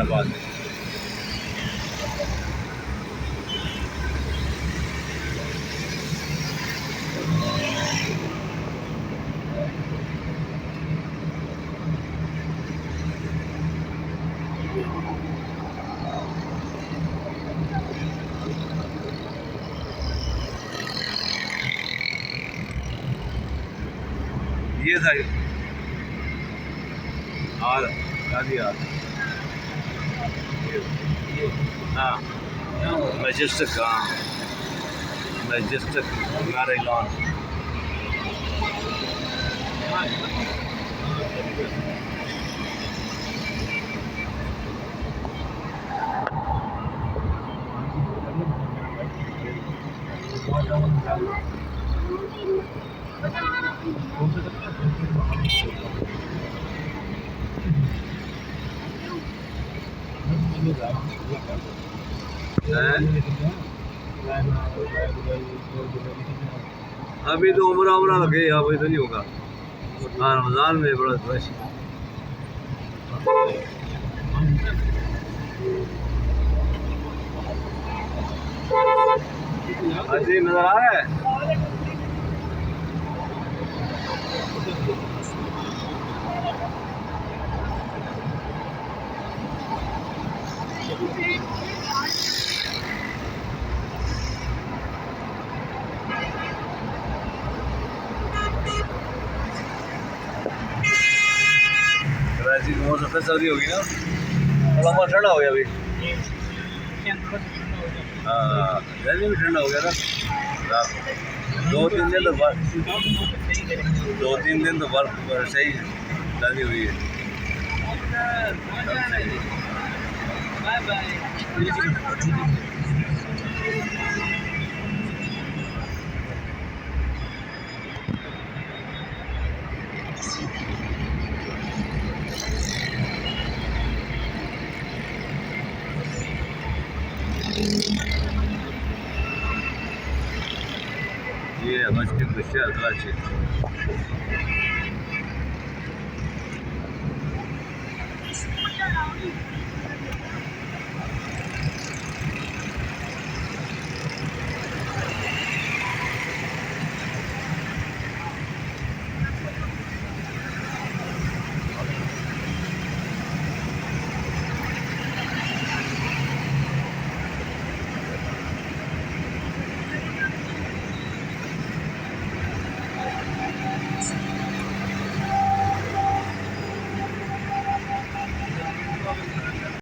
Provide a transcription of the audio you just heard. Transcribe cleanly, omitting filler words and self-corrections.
हैदराबाद। ये था और गांधी हाल। हाँ मैजेस्टिक, हाँ मैजेस्टिक मैरीलॉन। अभी तो उम्र लगे, अभी तो नहीं होगा। हाँ रमजान में बड़ा रश। अजी नजर आ रहा है। कराची में मौसम सर्दी होगी ना, थोड़ा ठंडा हो गया अभी। हाँ दिल्ली भी ठंडा हो गया था रात। 2-3 दिन तो बर्फ, 2-3 दिन तो बर्फ सही लगी हुई है। ये मस्जिद कराची।